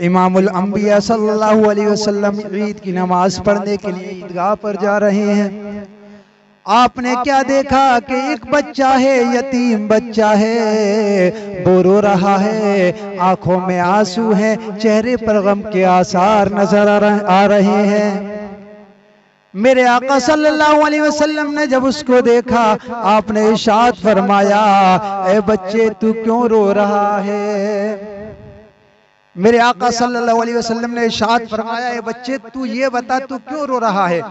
इमामुल अंबिया सल्लल्लाहु अलैहि वसल्लम ईद की नमाज पढ़ने के लिए ईदगाह पर जा रहे हैं। आपने क्या देखा कि एक बच्चा है, यतीम बच्चा है, वो रो रहा है, आंखों में आंसू हैं, चेहरे पर गम के आसार नजर आ रहे हैं। मेरे आका सल्लल्लाहु अलैहि वसल्लम ने जब उसको देखा, आपने इरशाद फरमाया, ए बच्चे तू क्यों रो रहा है? मेरे आका सल्लल्लाहु अलैहि वसल्लम ने इरशाद फरमाया, ए बच्चे तू ये बता तू क्यों रो रहा है?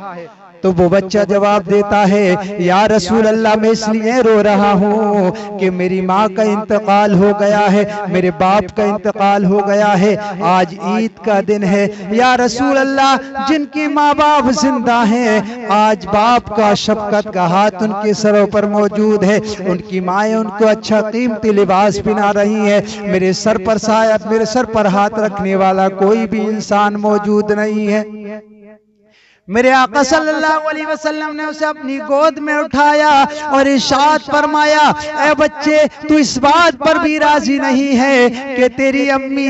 तो वो बच्चा जवाब देता है, या रसूल अल्लाह मैं इसलिए रो रहा हूँ कि मेरी माँ का इंतकाल हो गया है, मेरे बाप का इंतकाल हो गया है, आज ईद का दिन है। या रसूल अल्लाह जिनकी माँ बाप जिंदा हैं, आज बाप का शफकत का हाथ उनके सरों पर मौजूद है, उनकी माएँ उनको अच्छा कीमती लिबास पहना रही है, मेरे सर पर शायद मेरे सर पर हाथ रखने वाला कोई भी इंसान मौजूद नहीं है। मेरे आका सल्लल्लाहु अलैहि वसल्लम ने उसे अपनी गोद में उठाया और इरशाद फरमाया, ए बच्चे तू इस बात पर भी राजी नहीं है कि तेरी अम्मी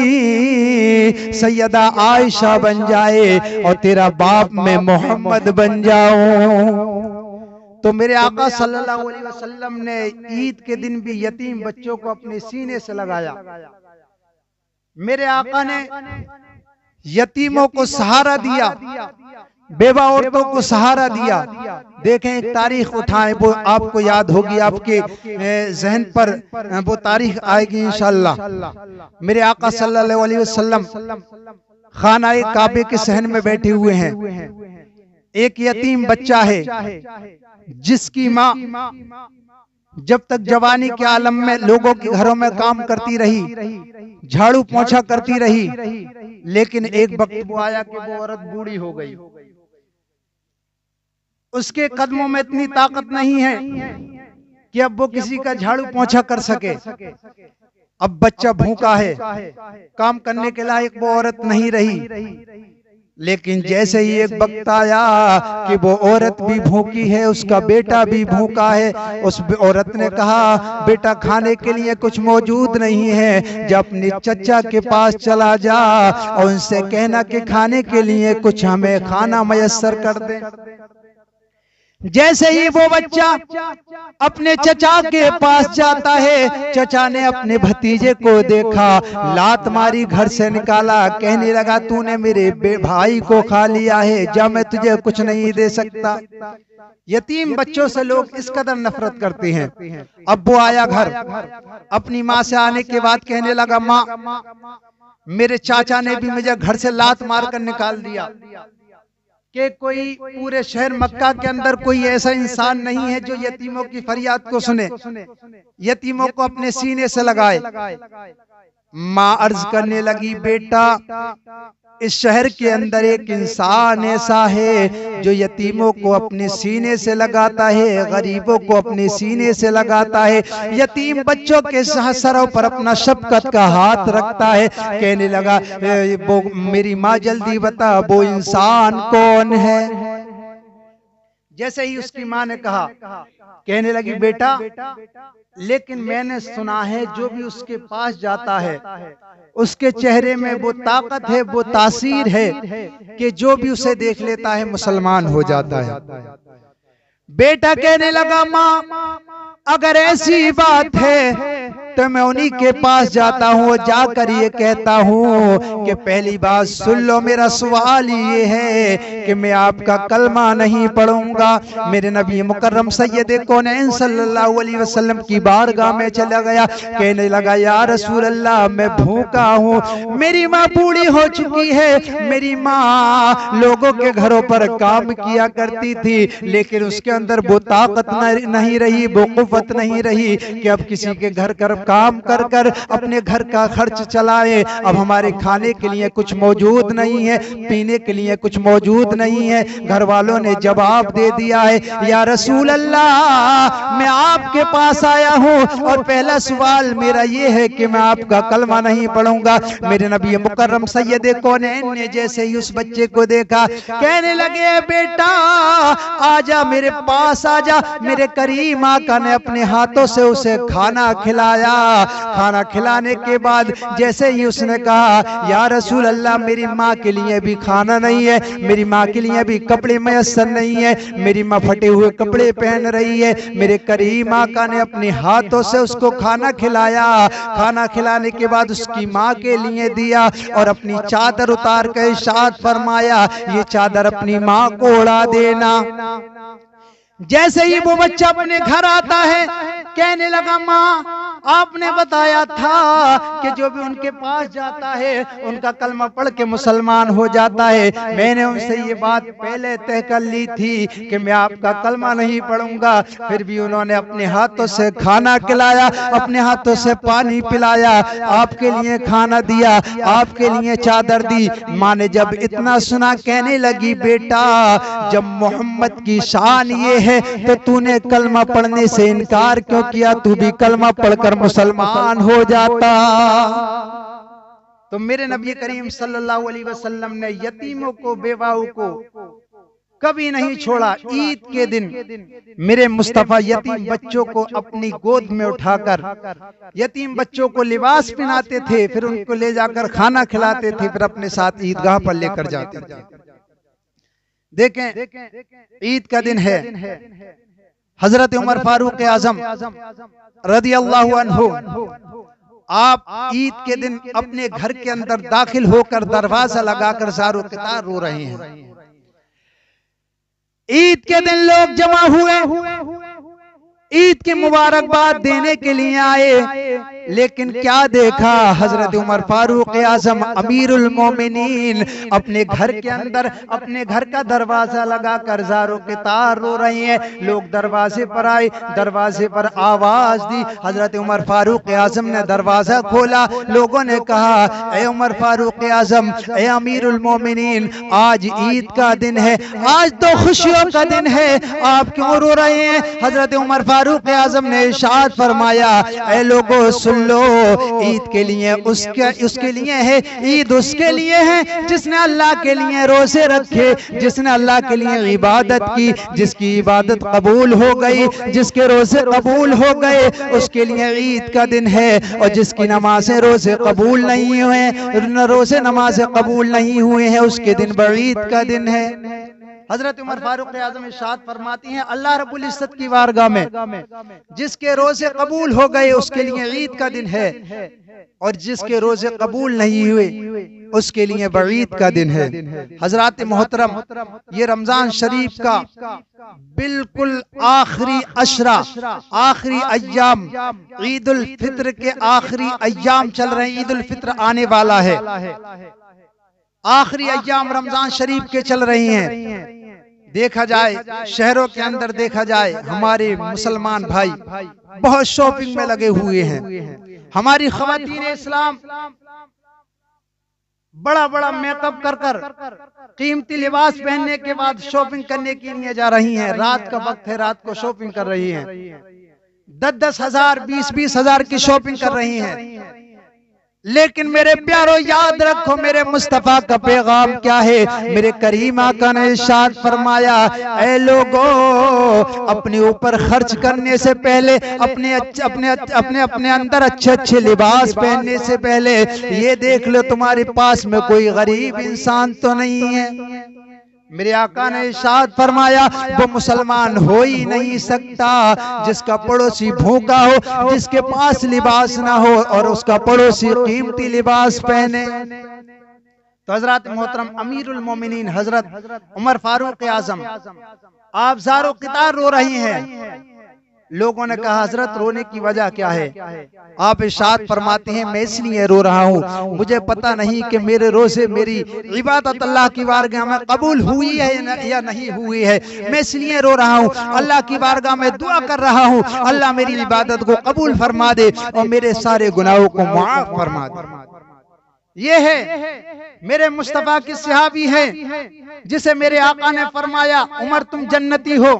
सैयदा आयशा बन जाए और तेरा बाप मैं मोहम्मद बन जाऊं। तो मेरे आका सल्लल्लाहु अलैहि वसल्लम ने ईद के दिन भी यतीम बच्चों को अपने सीने से लगाया। मेरे आका ने यतीमों को सहारा दिया, बेवा औरतों को सहारा दिया। देखें एक तारीख उठाएं, वो आपको याद होगी, आपके जहन पर वो तारीख आएगी इंशाअल्लाह। मेरे आका सल्लल्लाहु अलैहि वसल्लम खाना काबे के सहन में बैठे हुए हैं। एक यतीम बच्चा है जिसकी माँ जब तक जवानी के आलम में लोगों के घरों में काम करती रही, झाड़ू पोंछा करती रही, लेकिन एक वक्त वो आया कि वो औरत बूढ़ी हो गई, उसके कदमों में इतनी ताकत नहीं है कि अब वो किसी का झाड़ू पोंछा कर सके। अब बच्चा भूखा है, काम करने के लायक वो औरत नहीं रही। लेकिन जैसे ही एक वक्त आया कि वो औरत भी भूखी है, उसका बेटा भी भूखा है, उस औरत ने कहा, बेटा खाने के लिए कुछ मौजूद नहीं है, जब अपने चचा के पास चला जा और उनसे कहना कि खाने के लिए कुछ हमें खाना मयस्सर कर दे। जैसे ही वो बच्चा अपने चचा के पास जाता है, चचा ने अपने भतीजे को देखा, लात मारी, घर से निकाला, कहने लगा तूने मेरे भाई को खा लिया है, जा मैं तुझे कुछ नहीं दे सकता। यतीम बच्चों से लोग इस कदर नफरत करते हैं। अब वो आया घर, अपनी माँ से आने के बाद कहने लगा, माँ मेरे चाचा ने भी मुझे घर से लात मार कर निकाल दिया कि कोई पूरे शहर मक्का के अंदर कोई ऐसा इंसान नहीं है जो यतीमों की फरियाद को सुने, यतीमों को अपने सीने से लगाए। माँ अर्ज करने लगी, बेटा इस शहर के अंदर एक इंसान ऐसा है जो यतीमों को अपने सीने से लगाता है, गरीबों को अपने सीने से लगाता है, यतीम बच्चों के सरों पर अपना शफकत का हाथ रखता है। कहने लगा, वो मेरी माँ जल्दी बता वो इंसान कौन है? जैसे ही उसकी माँ ने कहा, कहने लगी, बेटा लेकिन मैंने सुना है जो भी उसके पास जाता है उसके चेहरे में वो ताकत है, वो तासीर है कि जो भी उसे देख लेता है मुसलमान हो जाता है। बेटा कहने लगा, माँ अगर ऐसी बात है तो मैं उन्हीं के पास जाता हूँ, जाकर ये कहता हूँ कि पहली बात सुन लो, मेरा सवाल ये है कि मैं आपका कलमा नहीं पढ़ूंगा। मेरे नबी मुकर्रम सैयद कौनैन सल्लल्लाहु अलैहि वसल्लम की बारगाह में चला गया, कहने लगा, या रसूल अल्लाह मैं भूखा हूँ, मेरी माँ बूढ़ी हो चुकी है, मेरी माँ लोगों के घरों पर काम किया करती थी, लेकिन उसके अंदर वो ताकत नहीं रही, वो कुव्वत नहीं रही कि अब किसी के घर कर काम कर कर अपने घर का खर्च चलाए। अब हमारे खाने के लिए कुछ मौजूद नहीं है, पीने के लिए कुछ मौजूद नहीं है। घर वालों ने जवाब दे दिया है, या रसूल अल्लाह मैं आपके पास आया हूँ और पहला सवाल मेरा ये है कि मैं आपका कलमा नहीं पढ़ूंगा। मेरे नबी मुकर्रम सैयद कौनैन ने जैसे ही उस बच्चे को देखा, कहने लगे, बेटा आजा मेरे पास आजा। मेरे करीम आका ने अपने हाथों से उसे खाना खिलाया, खाना खिलाने के बाद जैसे ही उसने कहा या रसूल अल्लाह मेरी माँ के लिए भी खाना नहीं है, मेरी माँ के लिए भी कपड़े मयस्सर नहीं है, मेरी माँ फटे हुए कपड़े पहन रही है, मेरे करीम आका ने अपने हाथों से उसको खाना खिलाया। खाना खिलाने के बाद उसकी माँ के लिए दिया और अपनी चादर उतार कर इरशाद फरमाया ये चादर अपनी माँ को उड़ा देना। जैसे ही वो बच्चा अपने घर आता है कहने लगा माँ आपने बताया था कि जो भी उनके पास जाता है उनका कलमा पढ़ के मुसलमान हो जाता है, मैंने उनसे ये बात पहले तय कर ली थी कि मैं आपका कलमा नहीं पढ़ूंगा, फिर भी उन्होंने अपने हाथों से खाना खिलाया, अपने हाथों से पानी पिलाया, आपके लिए खाना दिया, आपके लिए चादर दी। माँ ने जब इतना सुना कहने लगी बेटा जब मोहम्मद की शान ये है तो तूने कलमा पढ़ने से इनकार क्यों किया, तू भी कलमा पढ़कर मुसलमान हो जाता। तो मेरे नबी करीम सल्लल्लाहु अलैहि वसल्लम ने यतीमों को बेवाओं को कभी नहीं छोड़ा। ईद के दिन मेरे मुस्तफा यतीम बच्चों को अपनी गोद में उठाकर यतीम बच्चों को लिबास पहनाते थे, फिर उनको ले जाकर खाना खिलाते थे, फिर अपने साथ ईदगाह पर लेकर जाते थे। देखें ईद का दिन है, हजरत उमर फारूक आजम रदियल्लाहु अन्हु आप ईद के दिन अपने घर के अंदर दाखिल होकर दरवाजा लगाकर ज़ारो क़ितार रो रहे हैं। ईद के दिन लोग जमा हुए, ईद की मुबारकबाद देने के लिए आए, लेकिन क्या देखा हजरत उमर फारूक आजम अमीरुल मोमिनीन अपने घर के अंदर अपने घर का दरवाजा लगाकर ज़ारो क़ितार रो रही हैं। लोग दरवाजे पर आए, दरवाजे पर आवाज दी, हजरत उमर फारूक आजम ने दरवाजा खोला। लोगों ने कहा ए उमर फारूक आजम, ए अमीरुल मोमिनीन, आज ईद का दिन है, आज तो खुशियों का दिन है, आप क्यों रो रहे हैं? हजरत उमर फारूक आजम ने इरशाद फरमाया ए लोगों सुन लो, ईद के लिए उसके लिए है, ईद उसके लिए है जिसने अल्लाह के लिए रोजे रखे, जिसने अल्लाह के लिए इबादत की, जिसकी इबादत कबूल हो गई, जिसके रोजे कबूल हो गए उसके लिए ईद का दिन है, और जिसकी नमाजें रोजे कबूल नहीं हुए, रोजे नमाजें कबूल नहीं हुए हैं उसके दिन बईद का दिन है। हजरत उमर फारूक आजम इरशाद फरमाती हैं अल्लाह रब्बुल इज्जत की वारगाह में जिसके रोजे कबूल हो गए उसके लिए ईद का दिन है, और जिसके रोजे कबूल नहीं हुए उसके लिए बईद का दिन है। हजरात मोहतरम, ये रमजान शरीफ का बिल्कुल आखिरी अशरा, आखिरी अय्याम, ईद उल फित्र के आखिरी अय्याम चल रहे हैं। ईद उल फित्र आने वाला है, आखिरी अय्याम रमजान शरीफ के चल रही हैं। देखा जाए शहरों के अंदर, देखा जाए हमारे मुसलमान भाई बहुत शॉपिंग में लगे हुए हैं। हमारी ख़वातीन इस्लाम बड़ा बड़ा मेकअप कर कर कीमती लिबास पहनने के बाद शॉपिंग करने के लिए जा रही हैं। रात का वक्त है, रात को शॉपिंग कर रही हैं, 10-10 हजार 20-20 हजार की शॉपिंग कर रही हैं। लेकिन मेरे प्यारो याद रखो मेरे मुस्तफा का पैगाम क्या है। मेरे करीम आका ने इरशाद फरमाया ऐ लोगों, अपने ऊपर खर्च करने से पहले, अपने अपने अंदर अच्छे अच्छे लिबास पहनने से पहले ये देख लो तुम्हारे पास में कोई गरीब इंसान तो नहीं है। मेरे आका ने इरशाद फरमाया वो मुसलमान हो ही नहीं सकता जिसका पड़ोसी भूखा हो, जिसके पास लिबास ना हो और उसका पड़ोसी कीमती लिबास पहने। तो हजरत मोहतरम अमीरुल मोमिनीन हजरत उमर फारूक आजम आप ज़ारो क़ितार रो रही हैं। लोगों ने कहा हजरत रोने की वजह क्या है? आप इरशाद फरमाते हैं मैं इसलिए रो रहा हूँ, मुझे पता नहीं कि मेरे रोजे, मेरी इबादत अल्लाह की बारगाह में कबूल हुई है या नहीं हुई है, मैं इसलिए रो रहा हूँ। अल्लाह की बारगाह में दुआ कर रहा हूँ अल्लाह मेरी इबादत को कबूल फरमा दे और मेरे सारे गुनाहों को माफ फरमा दे। ये है मेरे मुस्तफा की सहाबी है जिसे मेरे आका ने फरमाया उमर तुम जन्नती हो।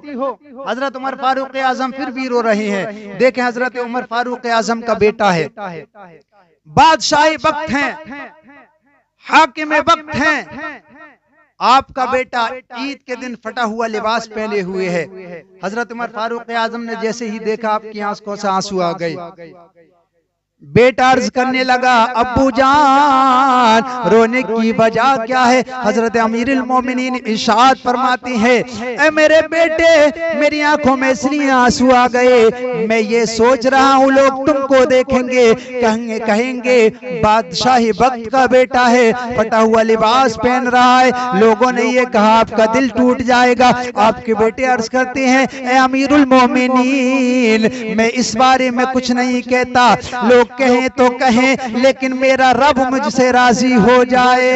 हजरत उमर फारूक आजम फिर भी रो रहे हैं। देखें हजरत उमर फारूक आजम का बेटा है, बादशाही वक्त है, हाकिम वक्त है। आपका बेटा ईद के दिन फटा हुआ लिबास पहने हुए है। हजरत उमर फारूक आजम ने जैसे ही देखा आपकी आंखों से आंसू आ गए। बेटा अर्ज करने लगा, अब्बू जान रोने की वजह क्या है? हजरत अमीरुल मोमिनीन इरशाद फरमाती है, ए मेरे बेटे, मेरी आंखों में इसलिए आंसू आ गए, मैं ये सोच रहा हूँ लोग तुमको देखेंगे, कहेंगे बादशाही वक्त का बेटा है, फटा हुआ लिबास पहन रहा है, लोगों ने ये कहा आपका दिल टूट जाएगा। आपके बेटे अर्ज करते हैं, ए अमीरुल मोमिनीन, मैं इस बारे में कुछ नहीं कहता, लोग कहें तो कहें, लेकिन मेरा रब मुझसे राजी हो जाए।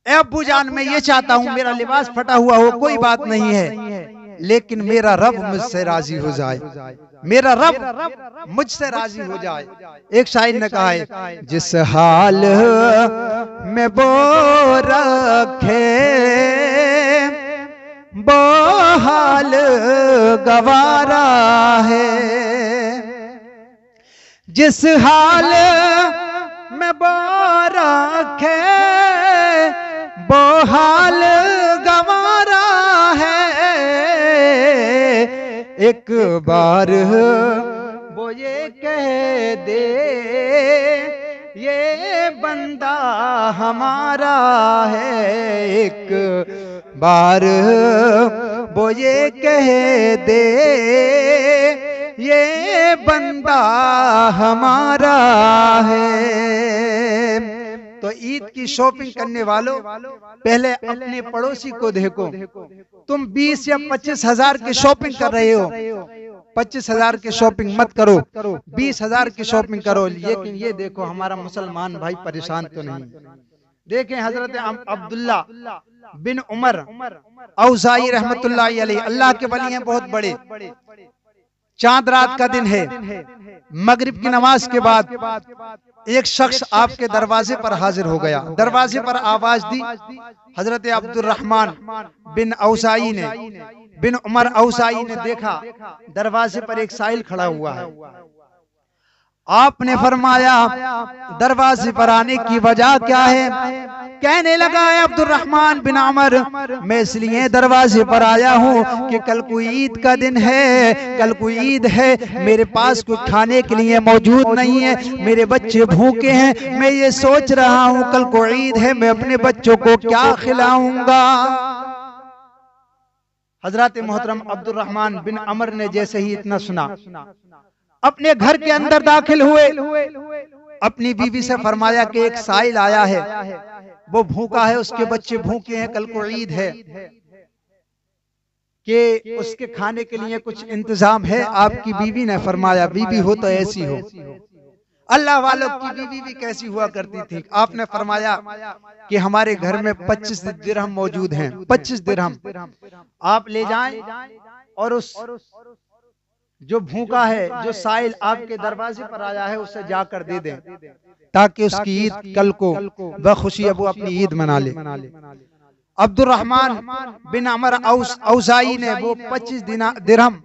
ए अब्बू जान, मैं ये चाहता हूं मेरा लिबास फटा हुआ हो, कोई बात नहीं है, लेकिन मेरा रब मुझसे राजी हो जाए, मेरा रब मुझसे राजी हो जाए। एक शायर ने कहा है, जिस हाल में वो रखे वो हाल गवारा है, जिस हाल में वो रखे वो हाल गवारा है, एक बार वो ये कह दे ये बंदा हमारा है, एक बार वो ये कह दे ये बंदा हमारा है। तो ईद की शॉपिंग करने वालों, पहले अपने पड़ोसी को देखो, तुम 20 या 25 हजार की शॉपिंग कर रहे हो, 25 हजार की शॉपिंग मत करो, 20 हजार की शॉपिंग करो, लेकिन ये देखो हमारा मुसलमान भाई परेशान तो नहीं। देखें हजरत अब्दुल्ला बिन उमर औज़ाई रहमतुल्लाहि अलैहि, अल्लाह के वली हैं बहुत बड़े। चांद रात का दिन है, मगरिब की नमाज के बाद एक शख्स आपके दरवाजे पर हाजिर हो गया। दरवाजे पर आवाज दी, हजरत अब्दुर्रहमान बिन औज़ाई ने, बिन उमर औज़ाई ने देखा दरवाजे पर एक साइल खड़ा हुआ है। आपने फरमाया दरवाजे पर आने की वजह क्या है? कहने लगा, अब्दुर्रहमान बिन उमर, मैं इसलिए दरवाजे पर आया हूँ कि कल को ईद का दिन है, कल को ईद है, मेरे पास कुछ खाने के लिए मौजूद नहीं है, मेरे बच्चे भूखे हैं, मैं ये सोच रहा हूँ कल को ईद है, मैं अपने बच्चों को क्या खिलाऊंगा। हजरत मोहतरम अब्दुर्रहमान बिन उमर ने जैसे ही इतना सुना, अपने घर के अंदर दाखिल हुए, अपनी बीवी से फरमाया कि एक साइल आया है, वो भूखा है, उसके बच्चे भूखे हैं, कल को ईद है, कि उसके खाने के लिए कुछ इंतजाम है? आपकी बीवी ने फरमाया, बीवी हो तो ऐसी हो, अल्लाह वालों की बीवी भी कैसी हुआ करती थी। आपने फरमाया कि हमारे घर में 25 दिरहम मौजूद हैं, 25 दिरहम आप ले जाएं और उस जो भूखा है, जो साइल आपके दरवाजे पर आया है, उसे जाकर दे दें, ताकि उसकी ईद कल को बखुशी अब वो अपनी ईद मना ले। अब्दुर्रहमान बिन उमर औज़ाई ने वो 25 दिरहम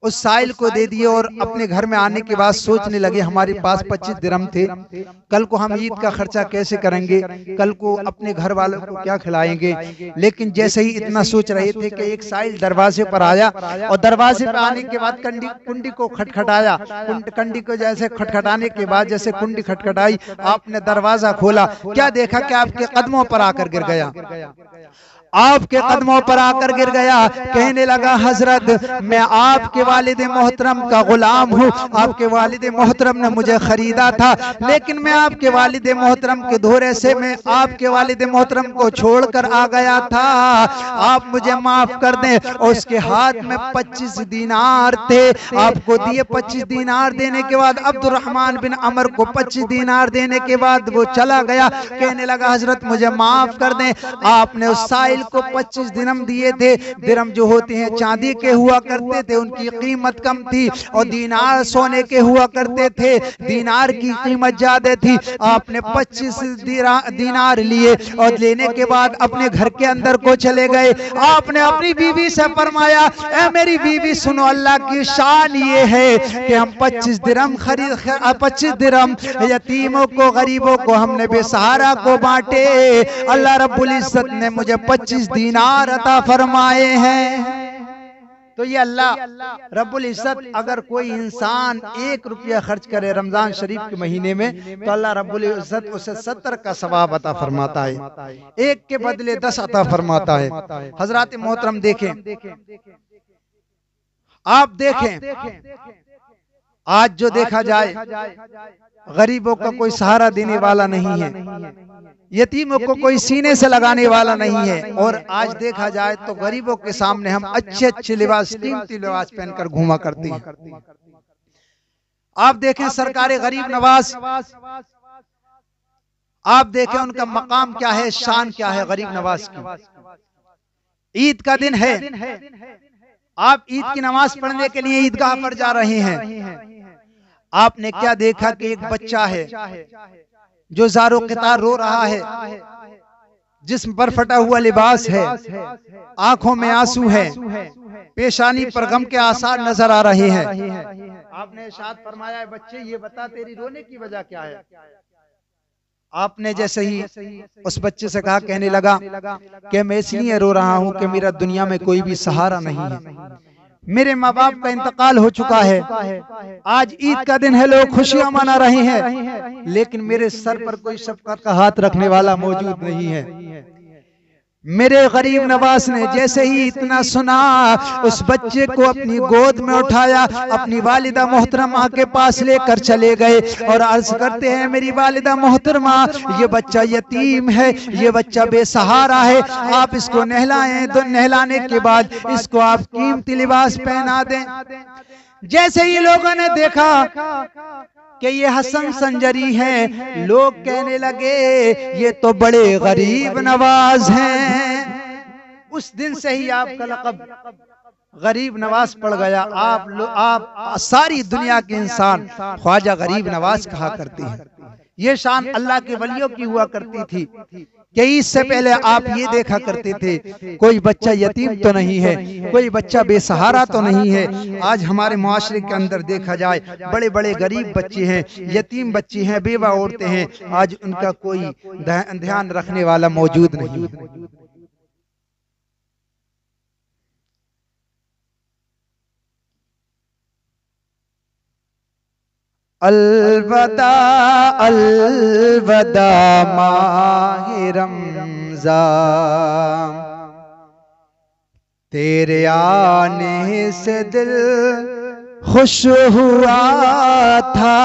उस साइल को दे दिए और अपने घर में आने के बाद सोचने लगे, हमारे पास 25 दिरहम थे, कल को हम ईद का खर्चा कैसे करेंगे, कल को अपने घर वालों को क्या खिलाएंगे। लेकिन जैसे ही इतना सोच रहे थे कि एक साइल दरवाजे पर आया और दरवाजे पर आने के बाद कुंडी को खटखटाया, कुंडी को जैसे खटखटाने के बाद जैसे कुंडी खटखटाई, आपने दरवाजा खोला, क्या देखा कि आपके कदमों पर आकर गिर गया, आपके कदमों पर आकर गिर गया। कहने लगा, हजरत मैं आपके वालिद मोहतरम का गुलाम हूँ, आपके वालिद मोहतरम ने मुझे खरीदा था, लेकिन मैं आपके वालिद मोहतरम के धोरे से मैं आपके वालिद मोहतरम को छोड़कर आ गया था, आप मुझे माफ कर दें। और उसके हाथ में 25 दीनार थे, आपको दिए। 25 दीनार देने के बाद अब्दुर्रहमान बिन उमर को 25 दीनार देने के बाद वो चला गया। कहने लगा, हजरत मुझे माफ कर दें, आपने उस साइल को 25 दिरहम दिए थे। दिरहम जो होते हैं चांदी के हुआ करते थे, उनकी कीमत कम थी, और दीनार सोने के हुआ करते थे, दीनार की कीमत ज्यादा थी। आपने 25 दीनार लिए और लेने के बाद अपने घर के अंदर को चले गए। आपने अपनी बीवी से फरमाया, ऐ मेरी बीवी सुनो, अल्लाह की शान ये है कि हम 25 दिरहम 25 दिरहम यतीमों को, गरीबों को, हमने बेसहारा को बांटे। अल्लाह रब्बुल इज्जत ने मुझे 25 दीनार अता फरमाए हैं। तो ये अल्लाह रब्बुल इज्जत अगर कोई इंसान 1 रुपया खर्च करे रमजान शरीफ के महीने में, तो अल्लाह रब्बुल इज्जत उसे 70 का सवाब अता फरमाता है, 1 के बदले 10 अता फरमाता है। हजरात मोहतरम देखें, आप देखें आज जो देखा जाए गरीबों का कोई सहारा देने वाला नहीं है, यतीमों को कोई सीने से लगाने वाला नहीं है। और आज देखा जाए तो गरीबों के सामने हम अच्छे अच्छे लिबास, कीमती लिबास पहनकर घूमा करते हैं। आप देखें सरकारे गरीब नवाज, आप देखें उनका मकाम क्या है, शान क्या है गरीब नवाज की। ईद का दिन है, आप ईद की नमाज पढ़ने के लिए ईदगाह पर जा रहे हैं। आपने क्या देखा कि एक बच्चा है जो ज़ारो क़ितार रो रहा है, जिस्म पर फटा हुआ लिबास है, आंखों में आंसू है, पेशानी पर गम के आसार नजर आ रहे हैं। आपने इरशाद फरमाया है, बच्चे ये बता तेरी रोने की वजह क्या है। आपने जैसे ही उस बच्चे से कहा, कहने लगा कि मैं इसलिए रो रहा हूं कि मेरा दुनिया में कोई भी सहारा नहीं है, मेरे माँ बाप का इंतकाल हो चुका है। आज ईद का दिन है, लोग खुशियां मना रहे हैं, लेकिन मेरे सर पर कोई शफकत का हाथ रखने वाला मौजूद नहीं है। मेरे गरीब नवाज ने जैसे ही इतना सुना, उस बच्चे को अपनी गोद में उठाया, अपनी वालिदा मोहतरमा के पास लेकर चले गए और अर्ज करते हैं, मेरी वालिदा मोहतरमा, ये बच्चा यतीम है, ये बच्चा बेसहारा है, आप इसको नहलाएं, तो नहलाने के बाद इसको आप कीमती लिबास पहना दें। जैसे ही लोगों ने देखा कि ये हसन संजरी हैं, लोग कहने लगे ये तो बड़े गरीब नवाज हैं। उस दिन से ही आपका लक़ब गरीब नवाज पड़ गया। आप सारी दुनिया के इंसान ख्वाजा गरीब नवाज कहा करते हैं। ये शान अल्लाह के वलियों की हुआ करती थी कि इससे पहले आप ये देखा करते थे कोई बच्चा यतीम तो नहीं है, कोई बच्चा बेसहारा तो नहीं है। आज हमारे मुआशरे के अंदर देखा जाए बड़े बड़े गरीब बच्चे हैं, यतीम बच्चे हैं, बेवा औरतें हैं, आज उनका कोई ध्यान रखने वाला मौजूद नहीं है। अलवदा अलवदा माहे रमज़ान, तेरे आने से दिल खुश हुआ था,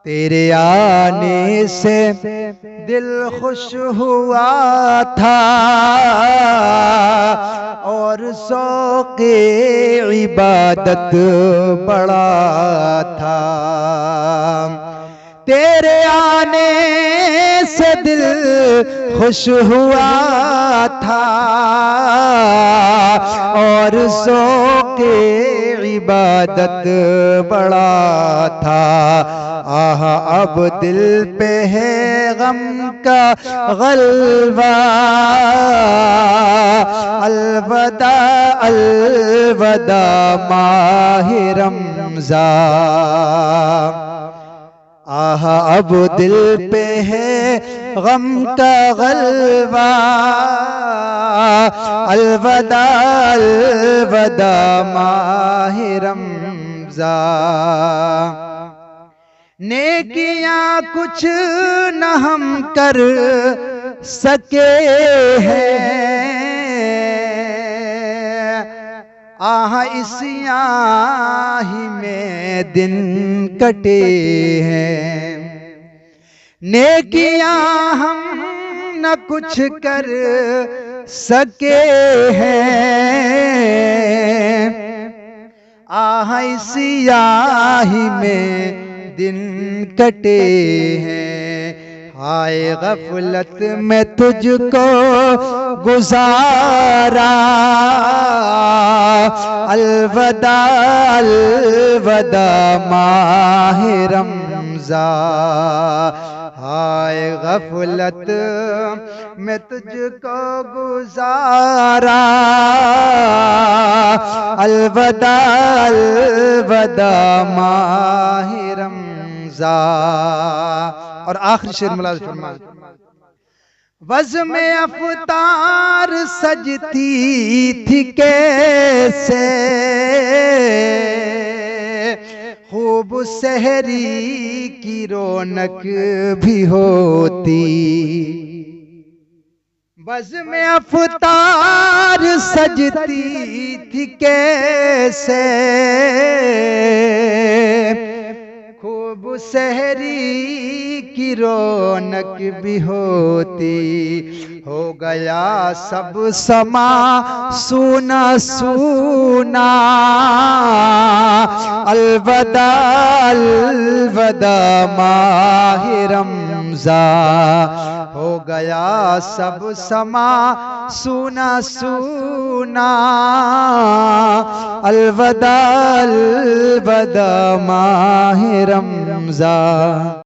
तेरे आने से दिल खुश हुआ था और शौक़े इबादत बड़ा था। तेरे आने से दिल खुश हुआ था और शौक़े इबादत बड़ा था। आह अब दिल पे है गम का गलबा, अलवदा अलवदा माहे रमज़ान। आह अब दिल पे है गम का गलबा, अलवदा अलवदा माहे रमज़ान। नेकियां कुछ न हम कर सके हैं, आह इस आही में दिन कटे हैं। नेकियां हम न कुछ कर सके हैं, आह इस आही में दिन कटे हैं। हाय गफलत में तुझको गुजारा, अलवदा अलवदा माहे रमज़ान। हाय गफलत में तुझको गुजारा, अलवदा अलवदा माहे रमज़ान। और आखिरी शेर मुलाज़ फरमाए, वज़ में अफ्तार सजती थी कैसे, खूब सहरी की रौनक भी होती। वज़ में अफ्तार सजती थी कैसे, खूब सहरी की रौनक भी होती। हो गया सब समा सूना सूना, अलविदा अलविदा माह रमज़ान। हो गया सब समा सूना सूना, अलविदा अलविदा माह रमज़ान।